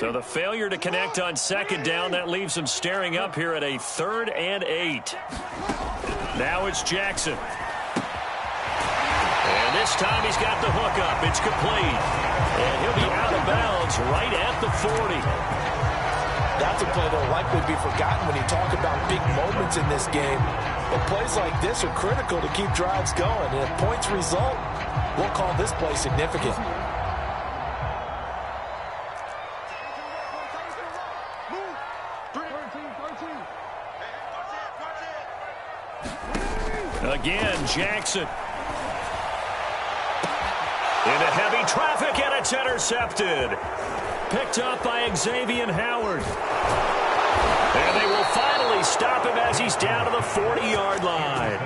So the failure to connect on second down, that leaves them staring up here at a 3rd and 8. Now it's Jackson. And this time he's got the hook up. It's complete. And he'll be out of bounds right at the 40. That's a play that will likely be forgotten when you talk about big moments in this game. But plays like this are critical to keep drives going. And if points result, we'll call this play significant. Again, Jackson. Into heavy traffic, and it's intercepted. Picked up by Xavier Howard. And they will finally stop him as he's down to the 40-yard line.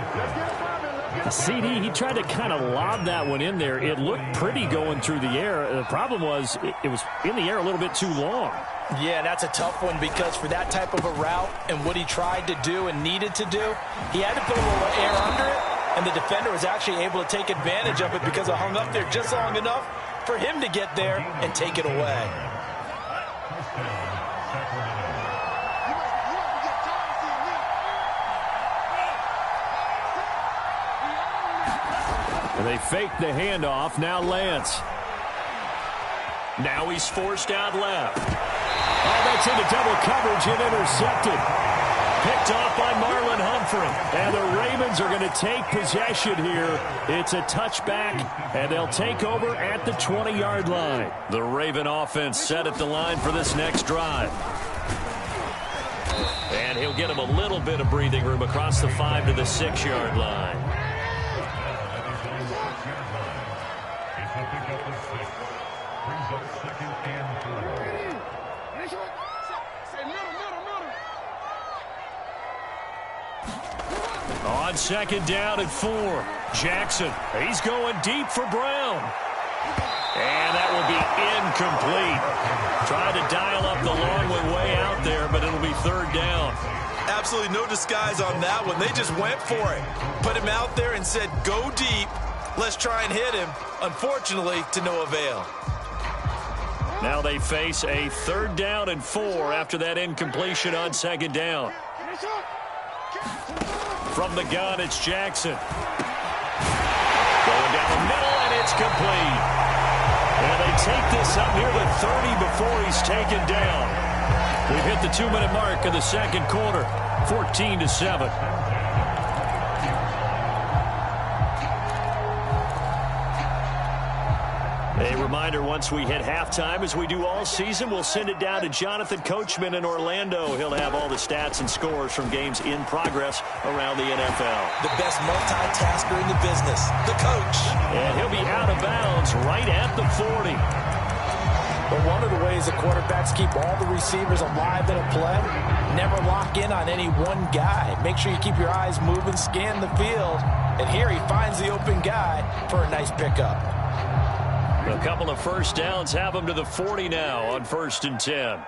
CD, he tried to kind of lob that one in there. It looked pretty going through the air. The problem was it was in the air a little bit too long. Yeah, that's a tough one because for that type of a route and what he tried to do and needed to do, he had to put a little air under it, and the defender was actually able to take advantage of it because it hung up there just long enough for him to get there and take it away. And they fake the handoff. Now Lance. Now he's forced out left. Oh, that's into double coverage and intercepted. Picked off by Marlon Humphrey. And the Ravens are going to take possession here. It's a touchback, and they'll take over at the 20-yard line. The Raven offense set at the line for this next drive. And he'll get him a little bit of breathing room across the 5 to the 6-yard line. On second down and 4, Jackson. He's going deep for Brown. And that will be incomplete. Tried to dial up the long one way out there, but it'll be 3rd down. Absolutely no disguise on that one. They just went for it. Put him out there and said, go deep. Let's try and hit him. Unfortunately, to no avail. Now they face a 3rd down and 4 after that incompletion on second down. From the gun, it's Jackson. Going down the middle, and it's complete. And they take this up near the 30 before he's taken down. We've hit the 2-minute mark of the second quarter, 14-7. A reminder, once we hit halftime, as we do all season, we'll send it down to Jonathan Coachman in Orlando. He'll have all the stats and scores from games in progress around the NFL. The best multitasker in the business, the coach. And he'll be out of bounds right at the 40. But one of the ways the quarterbacks keep all the receivers alive in a play, never lock in on any one guy. Make sure you keep your eyes moving, scan the field. And here he finds the open guy for a nice pickup. A couple of first downs have him to the 40 now on 1st and 10.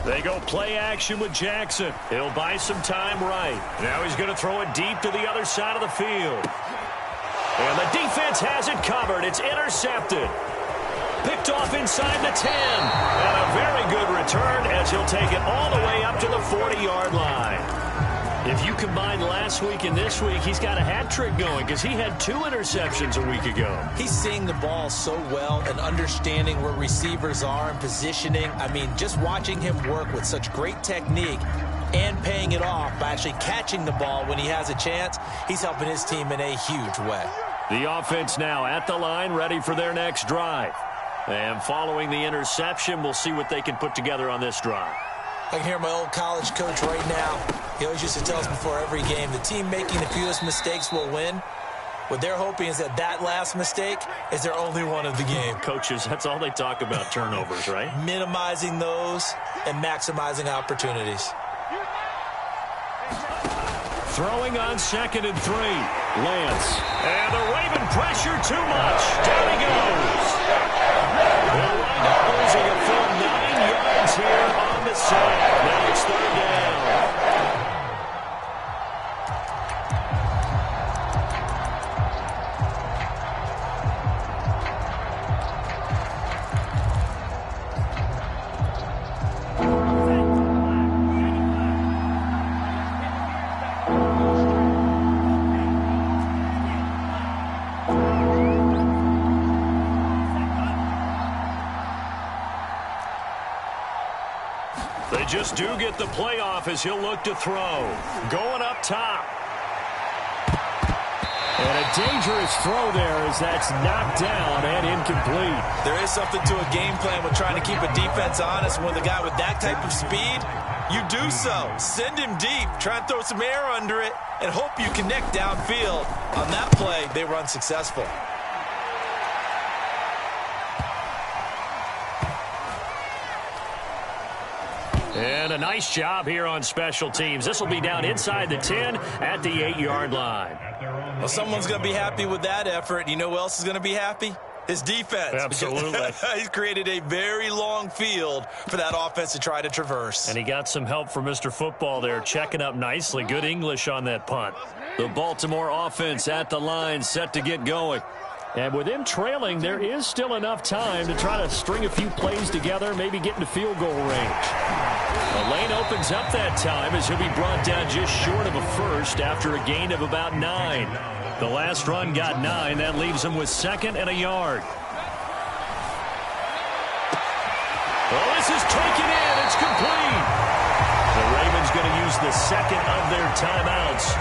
They go play action with Jackson. He'll buy some time right. Now he's going to throw it deep to the other side of the field. And the defense has it covered. It's intercepted. Picked off inside the 10. And a very good return as he'll take it all the way up to the 40-yard line. If you combine last week and this week, he's got a hat trick going because he had 2 interceptions a week ago. He's seeing the ball so well and understanding where receivers are and positioning. I mean, just watching him work with such great technique and paying it off by actually catching the ball when he has a chance, he's helping his team in a huge way. The offense now at the line, ready for their next drive. And following the interception, we'll see what they can put together on this drive. I can hear my old college coach right now. He always used to tell us before every game, the team making the fewest mistakes will win. What they're hoping is that that last mistake is their only one of the game. Coaches, that's all they talk about, turnovers, right? Minimizing those and maximizing opportunities. Throwing on 2nd and 3. Lance. And the Raven pressure too much. Down he goes. They'll wind up losing a full 9 yards here on the sack. Now it's 3rd down. just do get the playoff as he'll look to throw. Going up top. And a dangerous throw there as that's knocked down and incomplete. There is something to a game plan with trying to keep a defense honest. When the guy with that type of speed, you do so. Send him deep, try and throw some air under it, and hope you connect downfield. On that play, they were unsuccessful. And a nice job here on special teams. This will be down inside the 10 at the 8-yard line. Well, someone's going to be happy with that effort. You know who else is going to be happy? His defense. Absolutely. He's created a very long field for that offense to try to traverse. And he got some help from Mr. Football there, checking up nicely. Good English on that punt. The Baltimore offense at the line, set to get going. And with him trailing, there is still enough time to try to string a few plays together, maybe get into field goal range. The lane opens up that time as he'll be brought down just short of a first after a gain of about 9. The last run got 9. That leaves him with 2nd and a yard. Well, this is taken in. It's complete. The Ravens going to use the second of their timeouts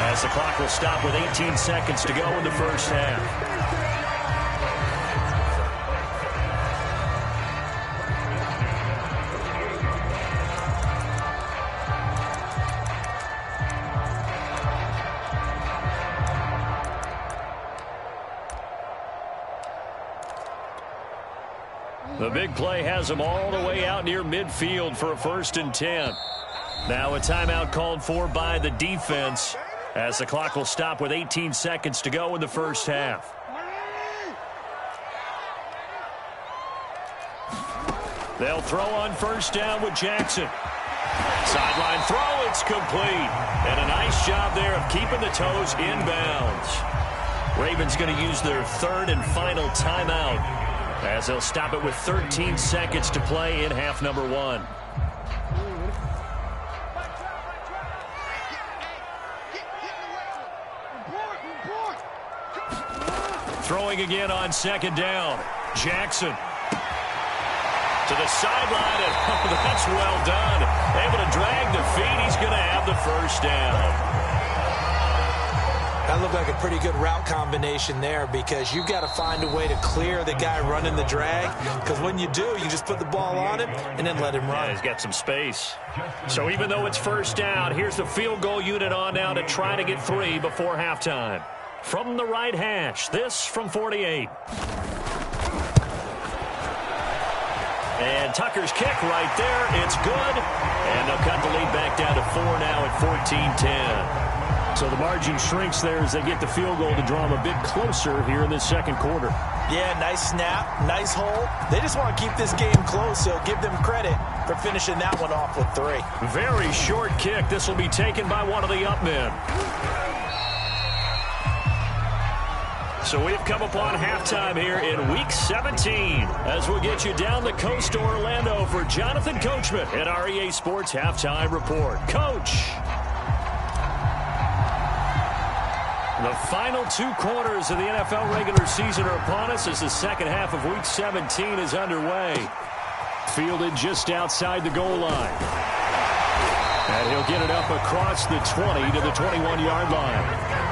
as the clock will stop with 18 seconds to go in the first half. The big play has them all the way out near midfield for a 1st and 10. Now a timeout called for by the defense as the clock will stop with 18 seconds to go in the first half. They'll throw on 1st down with Jackson. Sideline throw, it's complete. And a nice job there of keeping the toes inbounds. Ravens going to use their 3rd and final timeout as they'll stop it with 13 seconds to play in half number 1. Throwing again on 2nd down. Jackson to the sideline, and that's well done. Able to drag the feet. He's going to have the 1st down. That looked like a pretty good route combination there because you've got to find a way to clear the guy running the drag, because when you do, you just put the ball on him and then let him run. Yeah, he's got some space. So even though it's 1st down, here's the field goal unit on now to try to get 3 before halftime. From the right hash, this from 48. And Tucker's kick right there. It's good. And they'll cut the lead back down to 4 now at 14-10. So the margin shrinks there as they get the field goal to draw them a bit closer here in this 2nd quarter. Yeah, nice snap, nice hold. They just want to keep this game close, so give them credit for finishing that one off with 3. Very short kick. This will be taken by one of the up men. So we've come upon halftime here in Week 17 as we'll get you down the coast to Orlando for Jonathan Coachman at our EA Sports Halftime Report. Coach. The final 2 quarters of the NFL regular season are upon us as the 2nd half of Week 17 is underway. Fielded just outside the goal line. And he'll get it up across the 20 to the 21-yard line.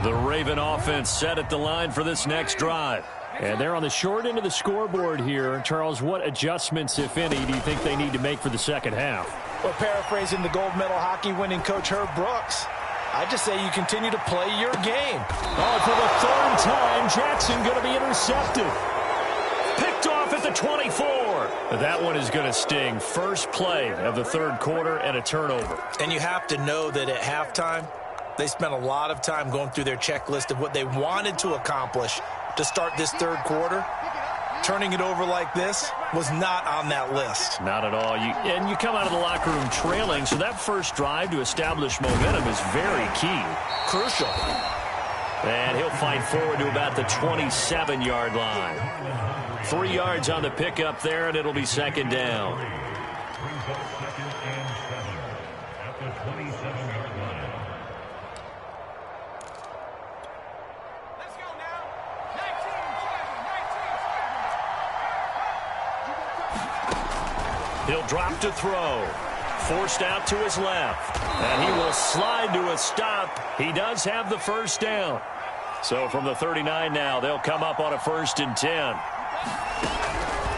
The Raven offense set at the line for this next drive. And they're on the short end of the scoreboard here. Charles, what adjustments, if any, do you think they need to make for the 2nd half? Well, paraphrasing the gold medal hockey winning coach Herb Brooks, I just say you continue to play your game. Oh, for the 3rd time, Jackson going to be intercepted. Picked off at the 24. That one is going to sting. First play of the 3rd quarter and a turnover. And you have to know that at halftime, they spent a lot of time going through their checklist of what they wanted to accomplish to start this 3rd quarter. Turning it over like this was not on that list. Not at all. And you come out of the locker room trailing, so that first drive to establish momentum is very key. Crucial. And he'll fight forward to about the 27-yard line. 3 yards on the pickup there, and it'll be second down. He'll drop to throw. Forced out to his left. And he will slide to a stop. He does have the first down. So from the 39 now, they'll come up on a 1st and 10.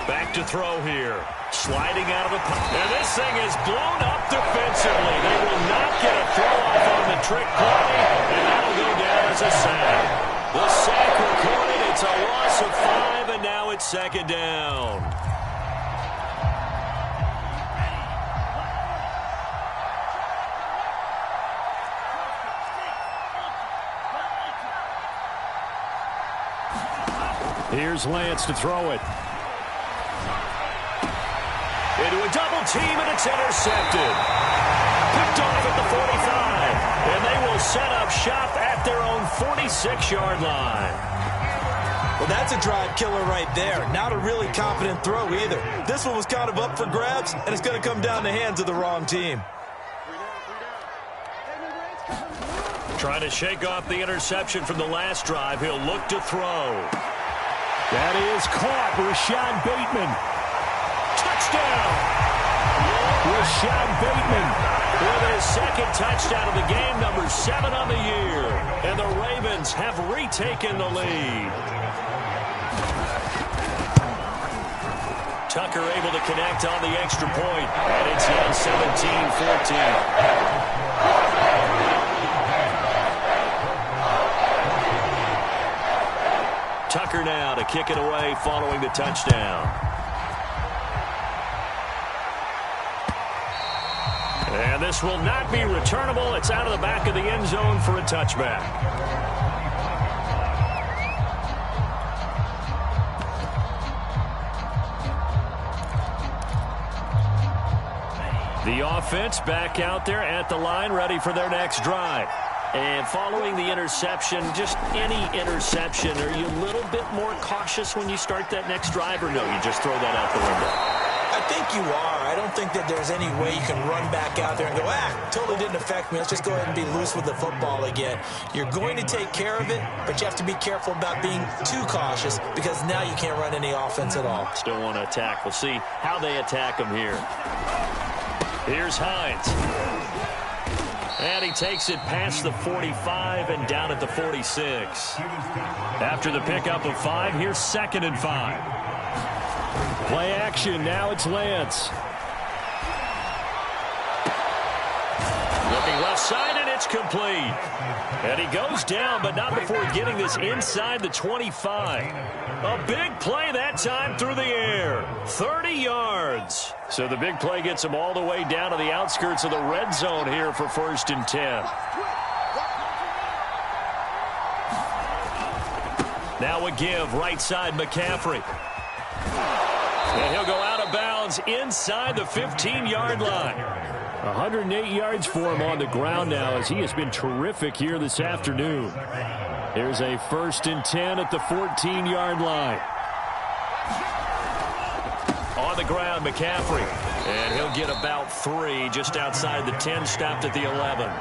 Back to throw here. Sliding out of the pocket. And this thing is blown up defensively. They will not get a throw-off on the trick play. And that'll go down as a sack. The sack recorded. It's a loss of 5, and now it's second down. Here's Lance to throw it. Into a double team, and it's intercepted. Picked off at the 45. And they will set up shop at their own 46-yard line. Well, that's a drive killer right there. Not a really confident throw either. This one was kind of up for grabs, and it's going to come down the hands of the wrong team. Trying to shake off the interception from the last drive. He'll look to throw. That is caught. Rashad Bateman. Touchdown! Rashad Bateman with his second touchdown of the game, number 7 on the year. And the Ravens have retaken the lead. Tucker able to connect on the extra point. And it's now 17-14. Tucker now to kick it away following the touchdown. And this will not be returnable. It's out of the back of the end zone for a touchback. The offense back out there at the line, ready for their next drive. And following the interception, just any interception, are you a little bit more cautious when you start that next drive, or no, you just throw that out the window? I think you are. I don't think that there's any way you can run back out there and go, totally didn't affect me. Let's just go ahead and be loose with the football again. You're going to take care of it, but you have to be careful about being too cautious because now you can't run any offense at all. Still want to attack. We'll see how they attack him here. Here's Hines. And he takes it past the 45 and down at the 46. After the pickup of 5, here's 2nd and 5. Play action. Now it's Lance. Looking left side, and it's complete. And he goes down, but not before getting this inside the 25. A big play that time through the air. 30 yards. So the big play gets him all the way down to the outskirts of the red zone here for 1st and 10. Now a give, right side, McCaffrey. And he'll go out of bounds inside the 15-yard line. 108 yards for him on the ground now as he has been terrific here this afternoon. Here's a 1st and 10 at the 14-yard line. On the ground, McCaffrey. And he'll get about 3 just outside the 10, stopped at the 11.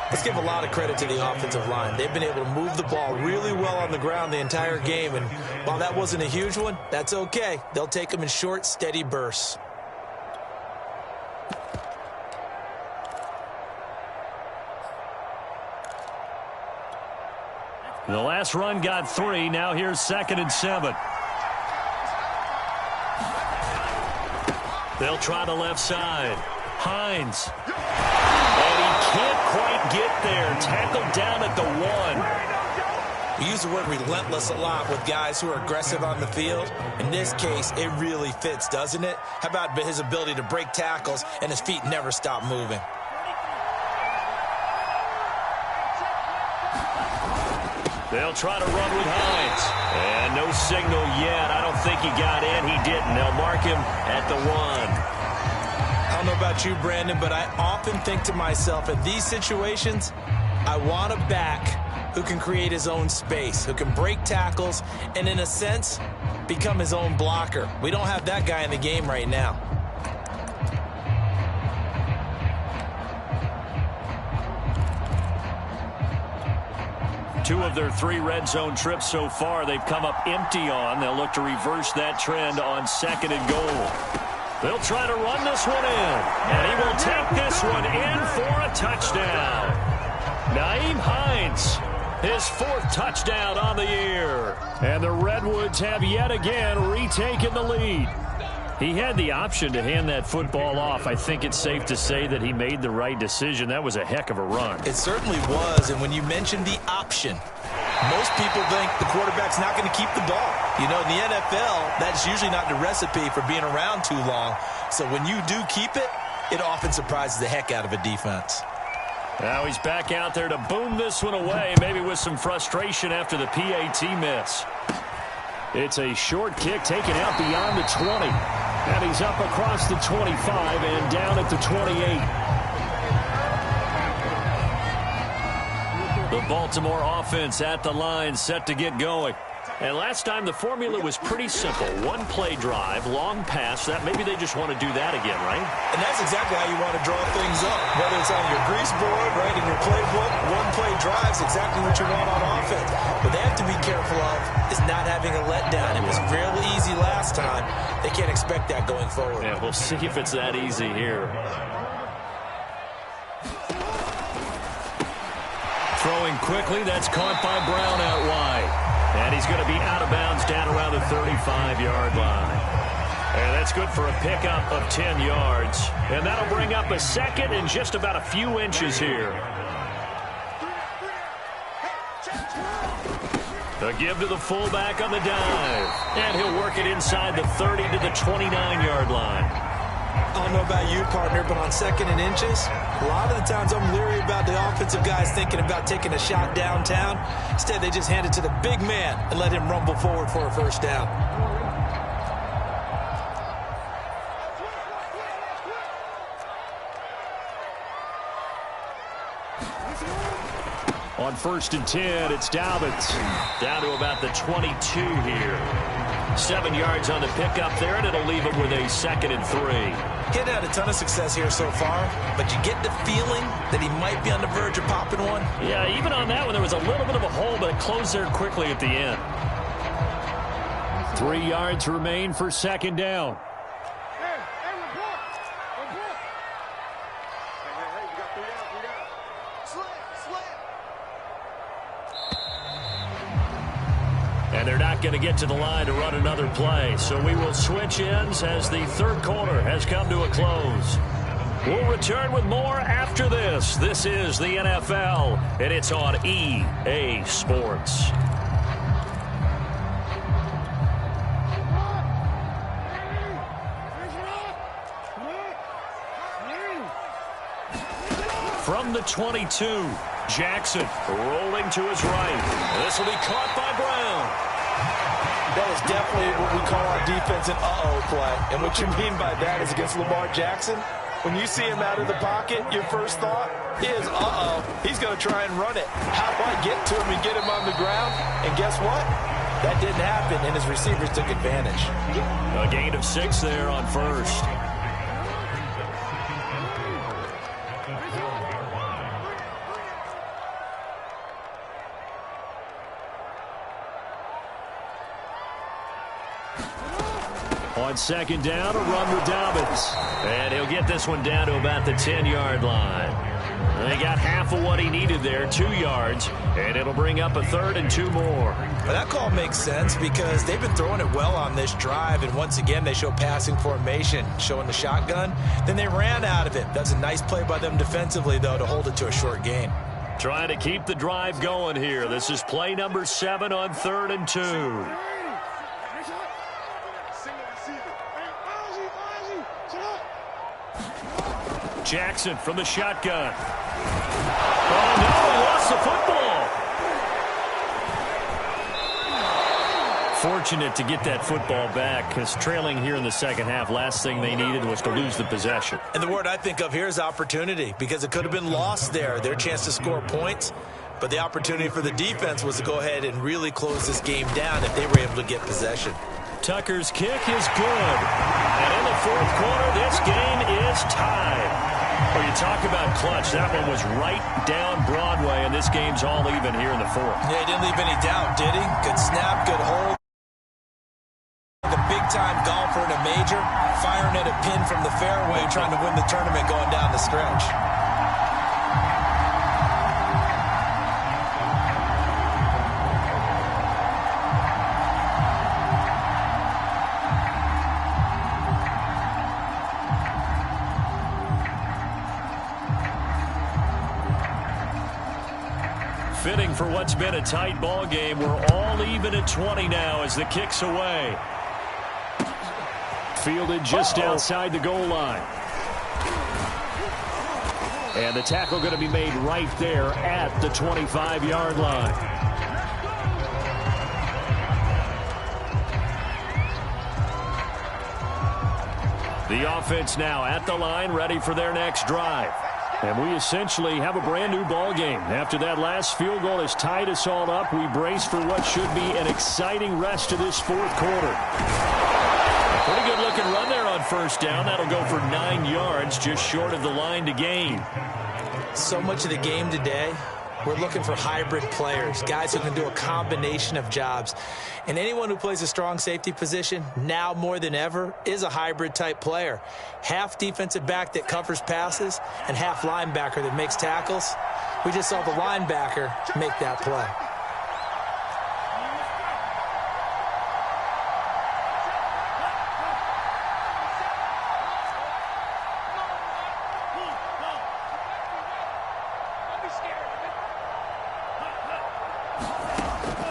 Let's give a lot of credit to the offensive line. They've been able to move the ball really well on the ground the entire game. And while that wasn't a huge one, that's okay. They'll take them in short, steady bursts. The last run got 3. Now here's 2nd and 7. They'll try the left side. Hines. And he can't quite get there. Tackled down at the 1. We use the word relentless a lot with guys who are aggressive on the field. In this case, it really fits, doesn't it? How about his ability to break tackles and his feet never stop moving? They'll try to run with Hines. And no signal yet. I don't think he got in. He didn't. They'll mark him at the 1. I don't know about you, Brandon, but I often think to myself, in these situations, I want a back who can create his own space, who can break tackles, and in a sense, become his own blocker. We don't have that guy in the game right now. Two of their 3 red zone trips so far, they've come up empty on. They'll look to reverse that trend on 2nd and goal. They'll try to run this one in, and he will take this one in for a touchdown. Nyheim Hines, his 4th touchdown on the year. And the Redwoods have yet again retaken the lead. He had the option to hand that football off. I think it's safe to say that he made the right decision. That was a heck of a run. It certainly was, and when you mentioned the option, most people think the quarterback's not going to keep the ball. You know, in the NFL, that's usually not the recipe for being around too long. So when you do keep it, it often surprises the heck out of a defense. Now he's back out there to boom this one away, maybe with some frustration after the PAT miss. It's a short kick taken out beyond the 20. And he's up across the 25 and down at the 28. The Baltimore offense at the line, set to get going. And last time the formula was pretty simple. 1-play drive, long pass. That maybe they just want to do that again, right? And that's exactly how you want to draw things up. Whether it's on your grease board, right, in your playbook, 1-play drive is exactly what you want on offense. What they have to be careful of is not having a letdown. It was fairly easy last time. They can't expect that going forward. Yeah, we'll see if it's that easy here. Throwing quickly, that's caught by Brown out wide. And he's going to be out of bounds down around the 35-yard line. And that's good for a pickup of 10 yards. And that'll bring up a 2nd and just about a few inches here. The give to the fullback on the dive. And he'll work it inside the 30 to the 29-yard line. I don't know about you, partner, but on 2nd and inches, a lot of the times I'm leery about the offensive guys thinking about taking a shot downtown. Instead, they just hand it to the big man and let him rumble forward for a first down. On 1st and 10, it's Dobbins. Down to about the 22 here. 7 yards on the pickup there, and it'll leave him with a 2nd and 3. He hadn't had a ton of success here so far, but you get the feeling that he might be on the verge of popping one. Yeah, even on that one, there was a little bit of a hole, but it closed there quickly at the end. 3 yards remain for 2nd down. And they're not going to get to the line to run another play. So we will switch ends as the 3rd quarter has come to a close. We'll return with more after this. This is the NFL, and it's on EA Sports. From the 22, Jackson rolling to his right. This will be caught by Brown. That is definitely what we call our defense an uh-oh play. And what you mean by that is against Lamar Jackson, when you see him out of the pocket, your first thought is, uh-oh, he's going to try and run it. How do I get to him and get him on the ground? And guess what? That didn't happen, and his receivers took advantage. A gain of 6 there on 1st. On 2nd down, a run with Dobbins. And he'll get this one down to about the 10-yard line. They got half of what he needed there, 2 yards, and it'll bring up a 3rd and 2 more. Well, that call makes sense because they've been throwing it well on this drive, and once again they show passing formation, showing the shotgun. Then they ran out of it. That's a nice play by them defensively, though, to hold it to a short gain. Trying to keep the drive going here. This is play number 7 on 3rd and 2. Jackson from the shotgun. Oh, no, he lost the football. fortunate to get that football back because trailing here in the second half, last thing they needed was to lose the possession. And the word I think of here is opportunity, because it could have been lost there, their chance to score points. But the opportunity for the defense was to go ahead and really close this game down if they were able to get possession. Tucker's kick is good. And in the fourth quarter, this game is tied. Well, you talk about clutch. That one was right down Broadway, and this game's all even here in the fourth. Yeah, he didn't leave any doubt, did he? Good snap, good hold. Like a big-time golfer in a major, firing at a pin from the fairway, trying to win the tournament going down the stretch. Fitting for what's been a tight ball game. We're all even at 20 now as the kick's away. Fielded just outside the goal line. And the tackle going to be made right there at the 25-yard line. The offense now at the line, ready for their next drive. And we essentially have a brand-new ball game. After that last field goal has tied us all up, we brace for what should be an exciting rest of this fourth quarter. A pretty good-looking run there on first down. That'll go for 9 yards, just short of the line to gain. So much of the game today, we're looking for hybrid players, guys who can do a combination of jobs. And anyone who plays a strong safety position, now more than ever, is a hybrid-type player. Half defensive back that covers passes and half linebacker that makes tackles. We just saw the linebacker make that play.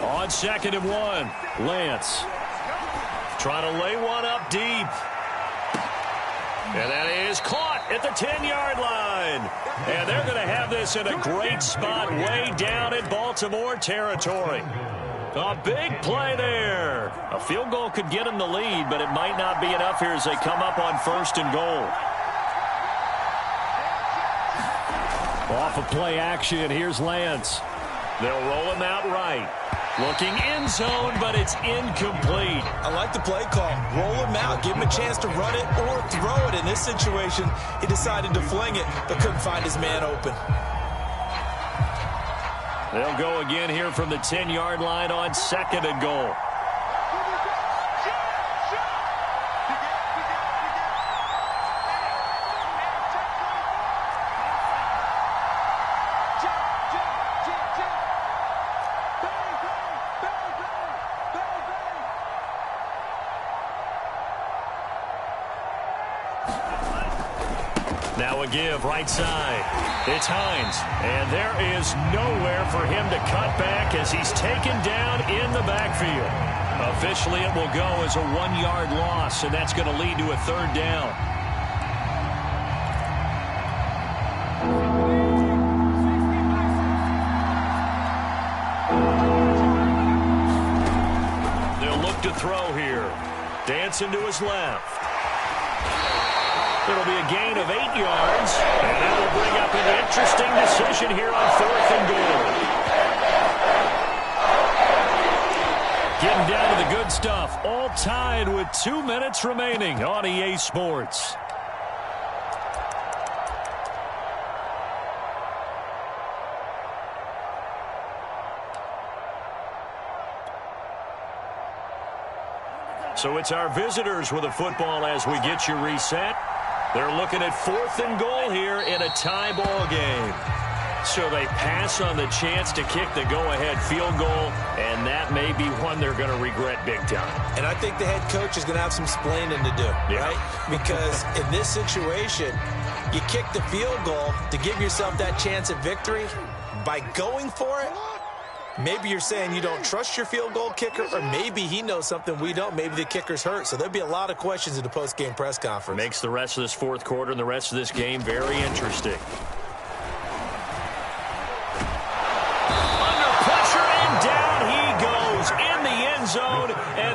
On 2nd and 1, Lance trying to lay one up deep. And that is caught at the 10-yard line. And they're going to have this in a great spot way down in Baltimore territory. A big play there. A field goal could get them the lead, but it might not be enough here as they come up on 1st and goal. Off of play action, here's Lance. They'll roll him out right. Looking end zone, but it's incomplete. I like the play call. Roll him out. Give him a chance to run it or throw it. In this situation, he decided to fling it, but couldn't find his man open. They'll go again here from the 10-yard line on 2nd and goal. Now a give right side. It's Hines. And there is nowhere for him to cut back as he's taken down in the backfield. Officially, it will go as a 1-yard loss, and that's going to lead to a 3rd down. They'll look to throw here. Dancing to his left. It'll be a gain of 8 yards, and that will bring up an interesting decision here on 4th and goal. Getting down to the good stuff, all tied with 2 minutes remaining on EA Sports. So it's our visitors with a football as we get you reset. They're looking at 4th and goal here in a tie ball game. So they pass on the chance to kick the go-ahead field goal, and that may be one they're going to regret big time. And I think the head coach is going to have some explaining to do, right? Because in this situation, you kick the field goal to give yourself that chance at victory. By going for it, maybe you're saying you don't trust your field goal kicker, or maybe he knows something we don't. Maybe the kicker's hurt. So there'll be a lot of questions in the post-game press conference. Makes the rest of this fourth quarter and the rest of this game very interesting. Under pressure, and down he goes in the end zone, and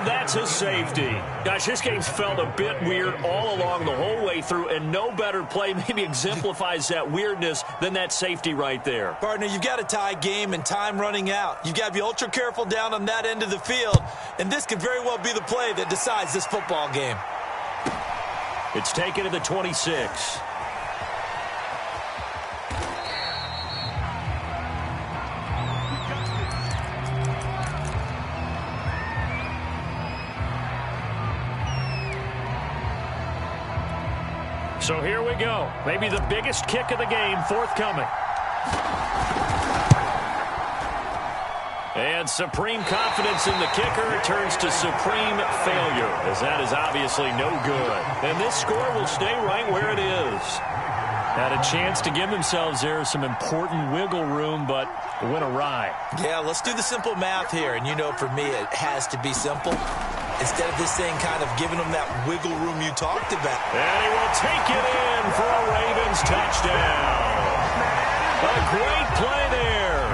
safety. Gosh, this game's felt a bit weird all along the whole way through, and no better play maybe exemplifies that weirdness than that safety right there. Partner, you've got a tie game and time running out. You've got to be ultra careful down on that end of the field, and this could very well be the play that decides this football game. It's taken to the 26. So here we go. Maybe the biggest kick of the game forthcoming. And supreme confidence in the kicker turns to supreme failure, as that is obviously no good. And this score will stay right where it is. Had a chance to give themselves there some important wiggle room, but it went awry. Yeah, let's do the simple math here. And you know, for me, it has to be simple. Instead of this thing kind of giving them that wiggle room you talked about. And he will take it in for a Ravens touchdown. A great play there.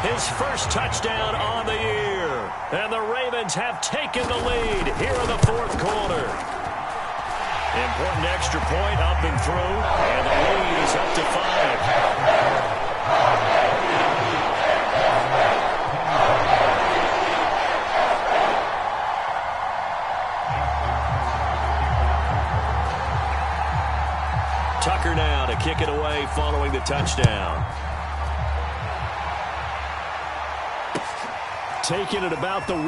His first touchdown on the year. And the Ravens have taken the lead here in the fourth quarter. Important extra point up and through. And the lead is up to 5. Tucker now to kick it away following the touchdown. Taking it about the 1.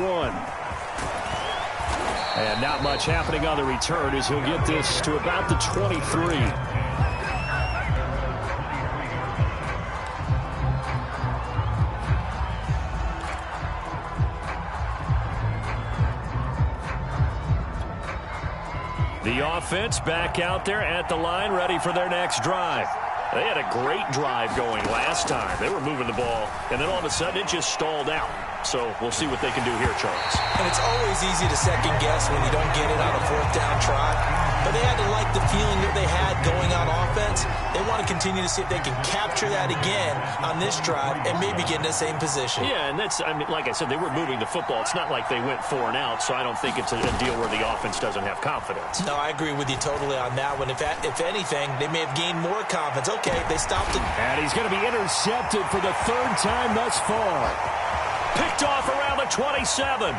And not much happening on the return as he'll get this to about the 23. The offense back out there at the line, ready for their next drive. They had a great drive going last time. They were moving the ball, and then all of a sudden it just stalled out. So we'll see what they can do here, Charles. And it's always easy to second guess when you don't get it on a fourth down try. But they had to like the feeling that they had going on offense. They want to continue to see if they can capture that again on this drive and maybe get in the same position. Yeah, and that's, I mean, like I said, they were moving the football. It's not like they went 4 and out, so I don't think it's a deal where the offense doesn't have confidence. No, I agree with you totally on that one. If anything, they may have gained more confidence. Okay, they stopped it. And he's going to be intercepted for the 3rd time thus far. Picked off around the 27.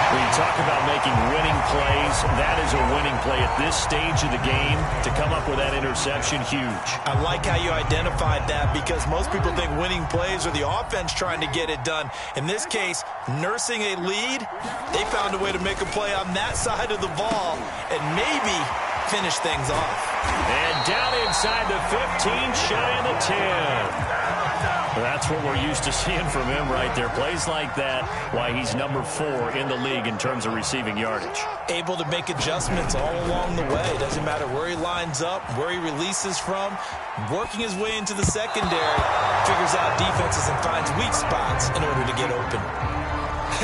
When you talk about making winning plays, that is a winning play at this stage of the game. To come up with that interception, huge. I like how you identified that because most people think winning plays are the offense trying to get it done. In this case, nursing a lead, they found a way to make a play on that side of the ball and maybe finish things off. And down inside the 15, shy of the 10. That's what we're used to seeing from him right there. Plays like that, why he's number 4 in the league in terms of receiving yardage. Able to make adjustments all along the way. Doesn't matter where he lines up, where he releases from. Working his way into the secondary, figures out defenses and finds weak spots in order to get open.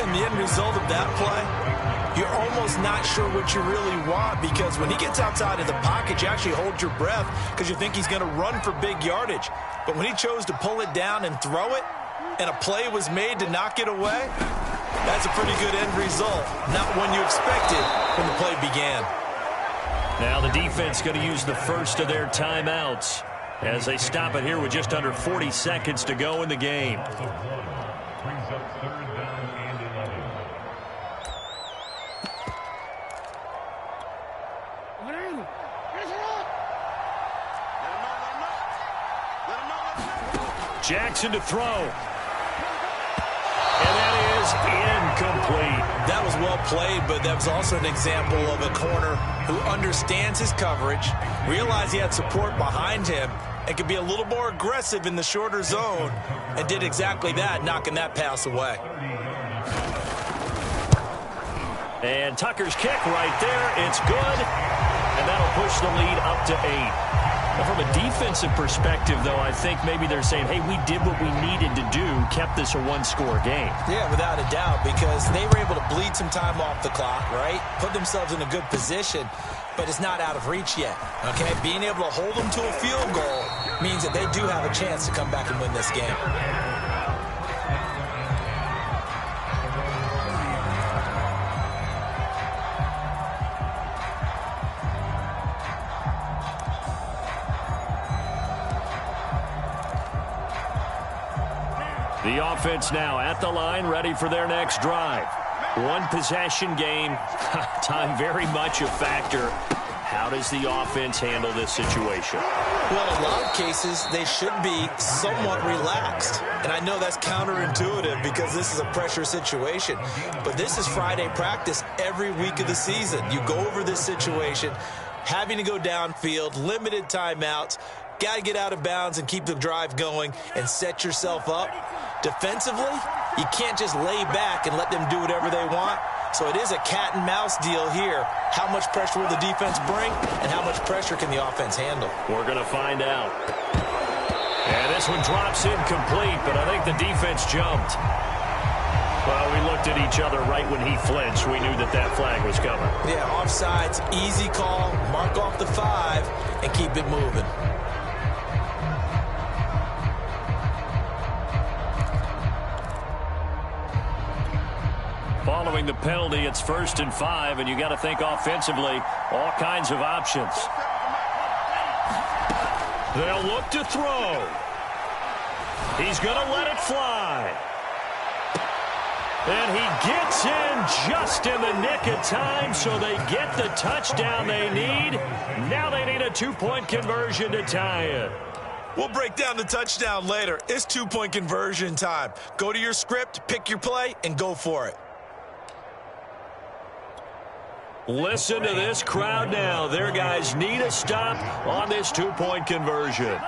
And the end result of that play, you're almost not sure what you really want because when he gets outside of the pocket, you actually hold your breath because you think he's going to run for big yardage. But when he chose to pull it down and throw it, and a play was made to knock it away, that's a pretty good end result. Not one you expected when the play began. Now the defense going to use the first of their timeouts as they stop it here with just under 40 seconds to go in the game. Jackson to throw. And that is incomplete. That was well played, but that was also an example of a corner who understands his coverage, realized he had support behind him, and could be a little more aggressive in the shorter zone, and did exactly that, knocking that pass away. And Tucker's kick right there. It's good. And that'll push the lead up to 8. Now, from a defensive perspective, though, I think maybe they're saying, hey, we did what we needed to do, kept this a 1-score game. Yeah, without a doubt, because they were able to bleed some time off the clock, right? Put themselves in a good position, but it's not out of reach yet, okay? Being able to hold them to a field goal means that they do have a chance to come back and win this game. The offense now at the line, ready for their next drive. One possession game. Time very much a factor. How does the offense handle this situation? Well, in a lot of cases, they should be somewhat relaxed. And I know that's counterintuitive because this is a pressure situation. But this is Friday practice every week of the season. You go over this situation, having to go downfield, limited timeouts, got to get out of bounds and keep the drive going and set yourself up. Defensively, you can't just lay back and let them do whatever they want. So it is a cat and mouse deal here. How much pressure will the defense bring, and how much pressure can the offense handle? We're going to find out. And this one drops incomplete, but I think the defense jumped. Well, we looked at each other right when he flinched. We knew that that flag was coming. Yeah, offsides, easy call, mark off the 5, and keep it moving. Following the penalty, it's 1st and 5, and you got to think offensively, all kinds of options. They'll look to throw. He's going to let it fly. And he gets in just in the nick of time, so they get the touchdown they need. Now they need a 2-point conversion to tie it. We'll break down the touchdown later. It's 2-point conversion time. Go to your script, pick your play, and go for it. Listen to this crowd now. Their guys need a stop on this 2-point conversion.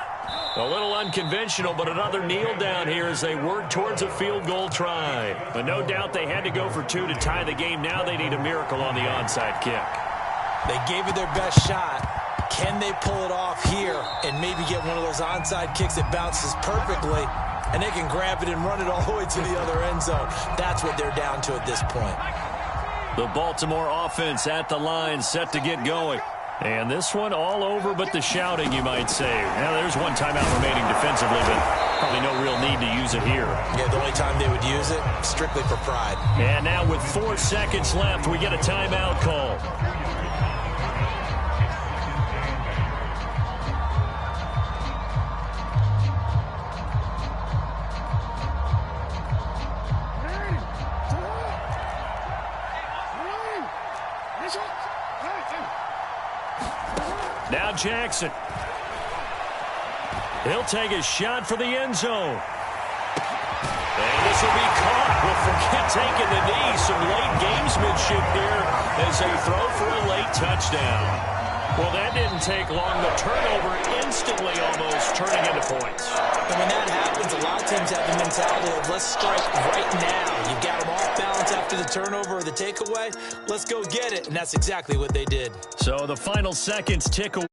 A little unconventional, but another kneel down here as they work towards a field goal try. But no doubt they had to go for 2 to tie the game. Now they need a miracle on the onside kick. They gave it their best shot. Can they pull it off here and maybe get one of those onside kicks that bounces perfectly, and they can grab it and run it all the way to the other end zone? That's what they're down to at this point. The Baltimore offense at the line, set to get going. And this one all over but the shouting, you might say. Now, there's one timeout remaining defensively, but probably no real need to use it here. Yeah, the only time they would use it, strictly for pride. And now with 4 seconds left, we get a timeout call. Now Jackson. He'll take a shot for the end zone. And this will be caught. Well, forget taking the knee. Some late gamesmanship here as they throw for a late touchdown. Well, that didn't take long. The turnover instantly almost turning into points. And when that happens, a lot of teams have the mentality of let's strike right now. You've got them off balance after the turnover or the takeaway. Let's go get it. And that's exactly what they did. So the final seconds tick away.